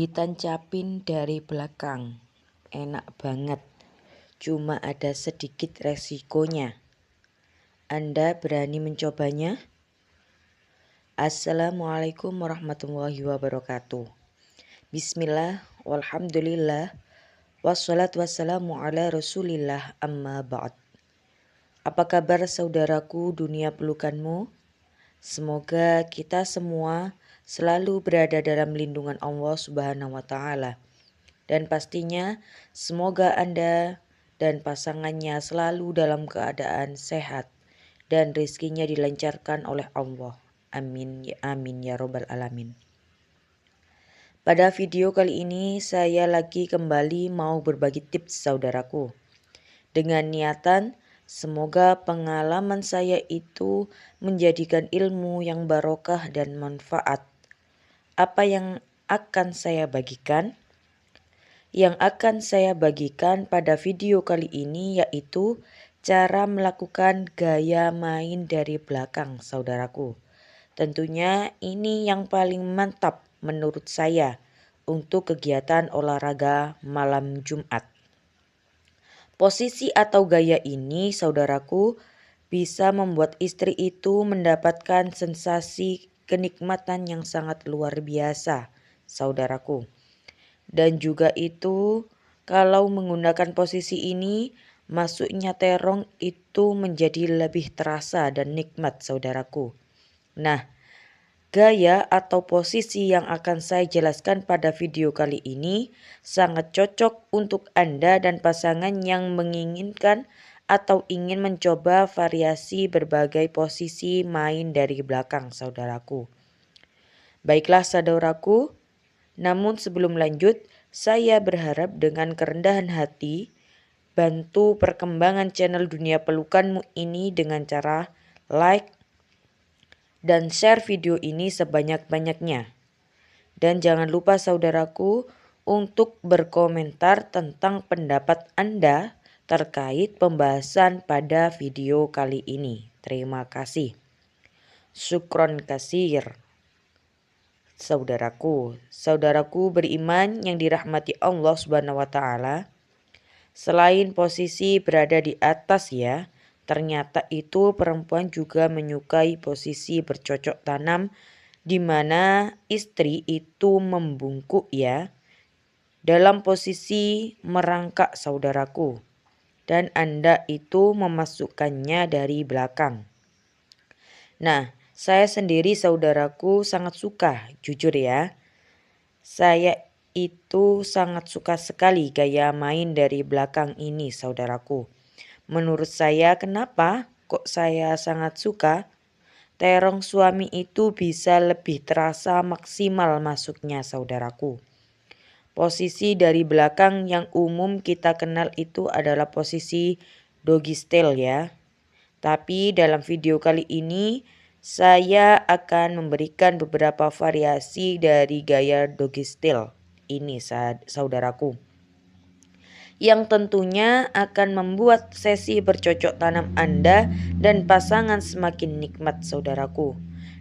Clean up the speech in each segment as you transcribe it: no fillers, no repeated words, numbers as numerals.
Ditancapin dari belakang, enak banget, cuma ada sedikit resikonya. Anda berani mencobanya? Assalamualaikum warahmatullahi wabarakatuh. Bismillah, walhamdulillah, wassalatu wassalamu ala rasulillah amma ba'd. Apa kabar saudaraku dunia pelukanmu? Semoga kita semua selalu berada dalam lindungan Allah Subhanahu wa Ta'ala. Dan pastinya semoga Anda dan pasangannya selalu dalam keadaan sehat dan rezekinya dilancarkan oleh Allah. Amin ya robbal alamin. Pada video kali ini saya lagi kembali mau berbagi tips saudaraku. Dengan niatan semoga pengalaman saya itu menjadikan ilmu yang barokah dan manfaat. Apa yang akan saya bagikan? Yang akan saya bagikan pada video kali ini yaitu cara melakukan gaya main dari belakang saudaraku. Tentunya ini yang paling mantap menurut saya untuk kegiatan olahraga malam Jumat. Posisi atau gaya ini saudaraku bisa membuat istri itu mendapatkan sensasi kenikmatan yang sangat luar biasa saudaraku. Dan juga itu kalau menggunakan posisi ini masuknya terong itu menjadi lebih terasa dan nikmat saudaraku. Nah, gaya atau posisi yang akan saya jelaskan pada video kali ini sangat cocok untuk Anda dan pasangan yang menginginkan atau ingin mencoba variasi berbagai posisi main dari belakang saudaraku. Baiklah saudaraku, namun sebelum lanjut, saya berharap dengan kerendahan hati bantu perkembangan channel Dunia Pelukanmu ini dengan cara like dan share video ini sebanyak-banyaknya. Dan jangan lupa saudaraku untuk berkomentar tentang pendapat Anda terkait pembahasan pada video kali ini. Terima kasih. Syukron kasir. Saudaraku beriman yang dirahmati Allah Subhanahu wa Ta'ala. Selain posisi berada di atas ya, ternyata itu perempuan juga menyukai posisi bercocok tanam di mana istri itu membungkuk ya, dalam posisi merangkak saudaraku. Dan Anda itu memasukkannya dari belakang. Nah, saya sendiri saudaraku sangat suka, jujur ya. Saya itu sangat suka sekali gaya main dari belakang ini saudaraku. Menurut saya kenapa kok saya sangat suka? Terong suami itu bisa lebih terasa maksimal masuknya saudaraku. Posisi dari belakang yang umum kita kenal itu adalah posisi doggy style ya. Tapi dalam video kali ini saya akan memberikan beberapa variasi dari gaya doggy style ini saudaraku. Yang tentunya akan membuat sesi bercocok tanam Anda dan pasangan semakin nikmat saudaraku.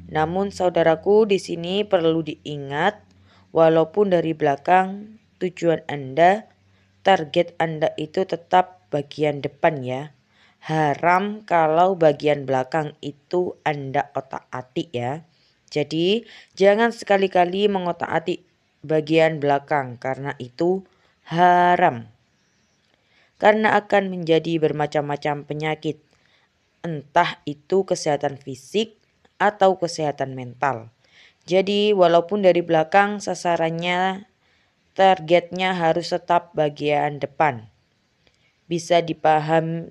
Namun saudaraku di sini perlu diingat walaupun dari belakang tujuan Anda, target Anda itu tetap bagian depan ya. Haram kalau bagian belakang itu Anda otak-atik ya. Jadi jangan sekali-kali mengotak-atik bagian belakang karena itu haram. Karena akan menjadi bermacam-macam penyakit. Entah itu kesehatan fisik atau kesehatan mental. Jadi walaupun dari belakang sasarannya targetnya harus tetap bagian depan. Bisa dipahami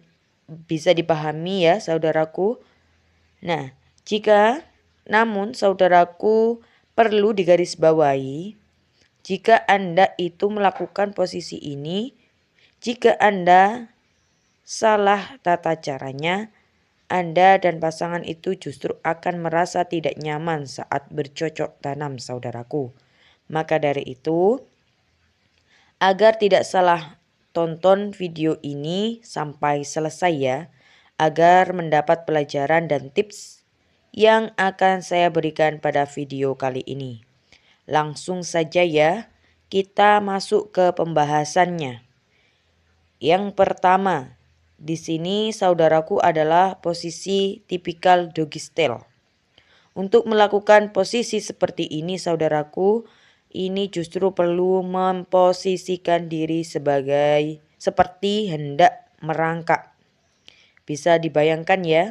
ya saudaraku. Nah, namun saudaraku perlu digarisbawahi jika Anda itu melakukan posisi ini, jika Anda salah tata caranya, Anda dan pasangan itu justru akan merasa tidak nyaman saat bercocok tanam saudaraku. Maka dari itu, agar tidak salah tonton video ini sampai selesai ya, agar mendapat pelajaran dan tips yang akan saya berikan pada video kali ini. Langsung saja ya, kita masuk ke pembahasannya. Yang pertama, di sini saudaraku adalah posisi tipikal doggy style. Untuk melakukan posisi seperti ini saudaraku, ini justru perlu memposisikan diri seperti hendak merangkak. Bisa dibayangkan ya,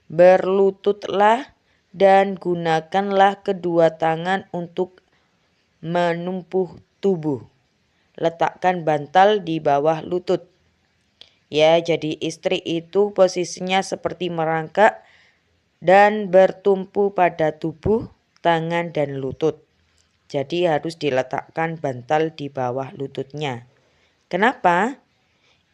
berlututlah dan gunakanlah kedua tangan untuk menumpuh tubuh. Letakkan bantal di bawah lutut. Ya, jadi istri itu posisinya seperti merangkak dan bertumpu pada tubuh, tangan, dan lutut. Jadi harus diletakkan bantal di bawah lututnya. Kenapa?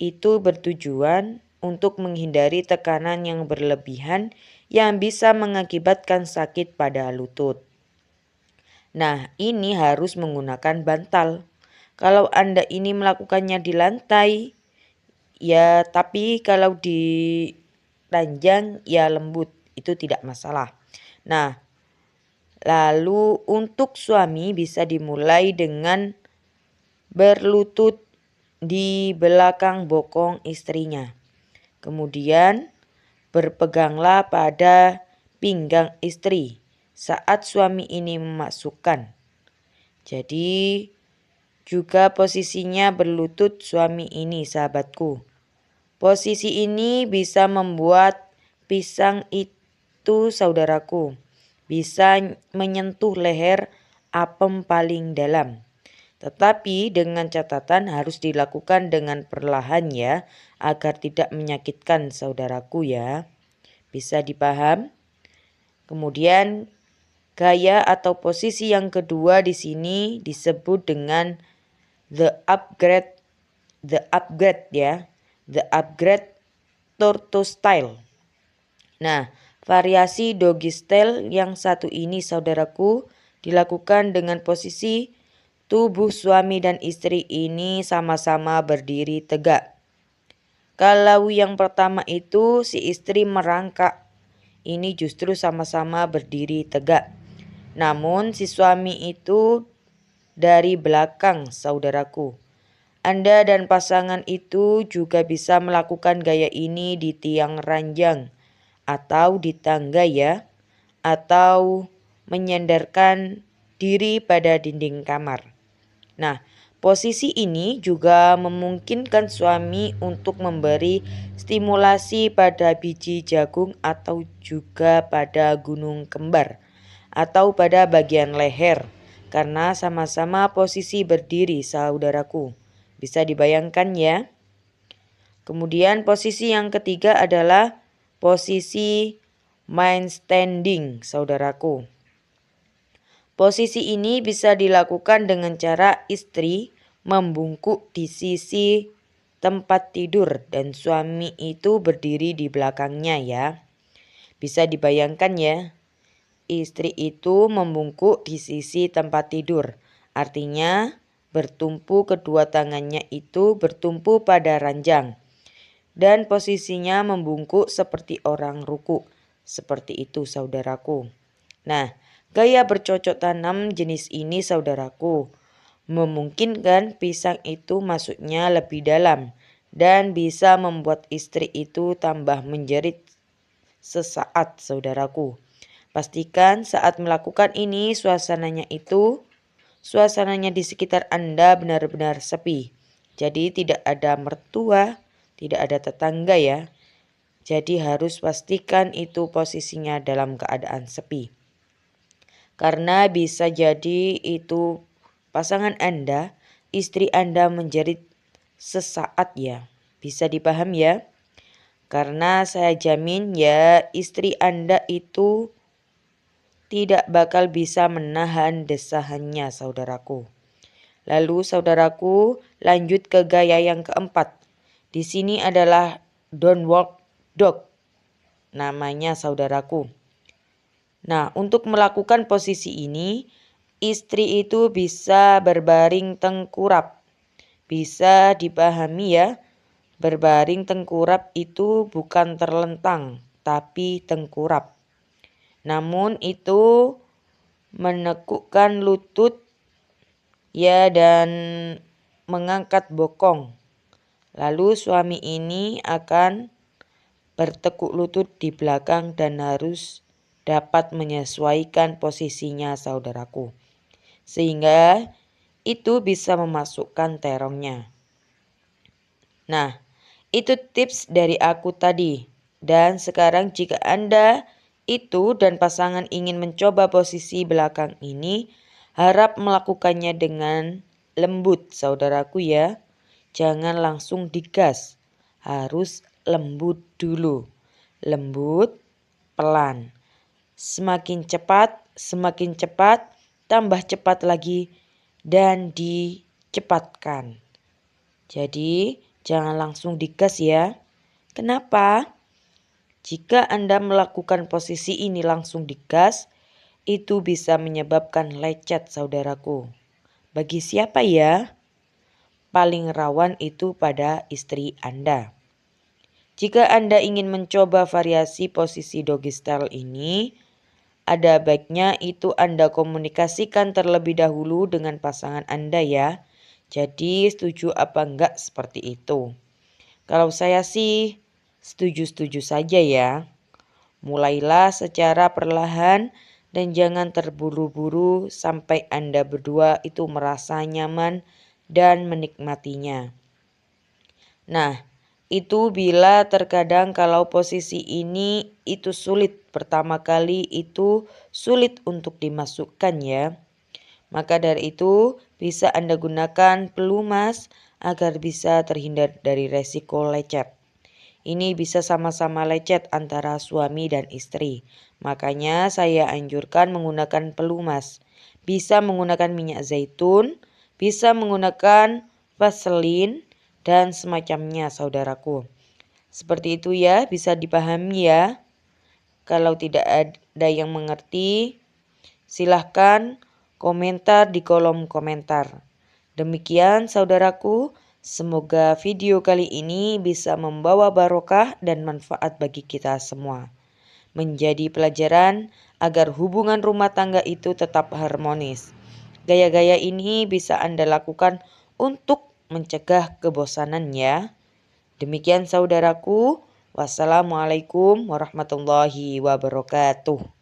Itu bertujuan untuk menghindari tekanan yang berlebihan yang bisa mengakibatkan sakit pada lutut. Nah, ini harus menggunakan bantal. Kalau Anda ini melakukannya di lantai, ya tapi kalau di ranjang ya lembut, itu tidak masalah. Nah, lalu untuk suami bisa dimulai dengan berlutut di belakang bokong istrinya. Kemudian berpeganglah pada pinggang istri saat suami ini memasukkan. Jadi juga posisinya berlutut suami ini sahabatku. Posisi ini bisa membuat pisang itu saudaraku bisa menyentuh leher apem paling dalam. Tetapi dengan catatan harus dilakukan dengan perlahan ya, agar tidak menyakitkan saudaraku ya. Bisa dipaham? Kemudian gaya atau posisi yang kedua di sini disebut dengan the upgrade ya. The upgrade tortoise style. Nah, variasi doggy style yang satu ini saudaraku dilakukan dengan posisi tubuh suami dan istri ini sama-sama berdiri tegak. Kalau yang pertama itu si istri merangkak, ini justru sama-sama berdiri tegak. Namun si suami itu dari belakang saudaraku. Anda dan pasangan itu juga bisa melakukan gaya ini di tiang ranjang atau di tangga ya, atau menyandarkan diri pada dinding kamar. Nah, posisi ini juga memungkinkan suami untuk memberi stimulasi pada biji jagung atau juga pada gunung kembar atau pada bagian leher karena sama-sama posisi berdiri saudaraku. Bisa dibayangkan ya. Kemudian posisi yang ketiga adalah posisi main standing saudaraku. Posisi ini bisa dilakukan dengan cara istri membungkuk di sisi tempat tidur dan suami itu berdiri di belakangnya ya. Bisa dibayangkan ya, istri itu membungkuk di sisi tempat tidur. Artinya bertumpu kedua tangannya itu bertumpu pada ranjang. Dan posisinya membungkuk seperti orang ruku. Seperti itu saudaraku. Nah, gaya bercocok tanam jenis ini saudaraku memungkinkan pisang itu masuknya lebih dalam dan bisa membuat istri itu tambah menjerit sesaat saudaraku. Pastikan saat melakukan ini suasananya di sekitar Anda benar-benar sepi. Jadi tidak ada mertua, tidak ada tetangga ya. Jadi harus pastikan itu posisinya dalam keadaan sepi. Karena bisa jadi itu pasangan Anda, istri Anda menjerit sesaat ya. Bisa dipaham ya? Karena saya jamin ya istri Anda itu tidak bakal bisa menahan desahannya saudaraku. Lalu saudaraku lanjut ke gaya yang keempat. Di sini adalah downward dog namanya saudaraku. Nah, untuk melakukan posisi ini, istri itu bisa berbaring tengkurap. Bisa dipahami ya, berbaring tengkurap itu bukan terlentang, tapi tengkurap. Namun itu menekukkan lutut ya, dan mengangkat bokong. Lalu suami ini akan bertekuk lutut di belakang dan harus dapat menyesuaikan posisinya, saudaraku, sehingga itu bisa memasukkan terongnya. Nah, itu tips dari aku tadi. Dan sekarang jika Anda itu dan pasangan ingin mencoba posisi belakang ini, harap melakukannya dengan lembut, saudaraku ya. Jangan langsung digas. Harus lembut dulu. Lembut, pelan. Semakin cepat, tambah cepat lagi, dan dicepatkan. Jadi, jangan langsung digas ya. Kenapa? Jika Anda melakukan posisi ini langsung digas, itu bisa menyebabkan lecet, saudaraku. Bagi siapa ya? Paling rawan itu pada istri Anda. Jika Anda ingin mencoba variasi posisi doggy style ini, ada baiknya itu Anda komunikasikan terlebih dahulu dengan pasangan Anda ya. Jadi setuju apa enggak seperti itu. Kalau saya sih setuju-setuju saja ya. Mulailah secara perlahan dan jangan terburu-buru sampai Anda berdua itu merasa nyaman dan menikmatinya. Nah, itu bila terkadang kalau posisi ini itu sulit pertama kali, itu sulit untuk dimasukkan ya. Maka dari itu bisa Anda gunakan pelumas agar bisa terhindar dari resiko lecet. Ini bisa sama-sama lecet antara suami dan istri. Makanya saya anjurkan menggunakan pelumas. Bisa menggunakan minyak zaitun, bisa menggunakan vaselin, dan semacamnya, saudaraku. Seperti itu ya, bisa dipahami ya. Kalau tidak ada yang mengerti, silahkan komentar di kolom komentar. Demikian saudaraku, semoga video kali ini bisa membawa barokah dan manfaat bagi kita semua. Menjadi pelajaran agar hubungan rumah tangga itu tetap harmonis. Gaya-gaya ini bisa Anda lakukan untuk mencegah kebosanan ya. Demikian saudaraku. Wassalamualaikum warahmatullahi wabarakatuh.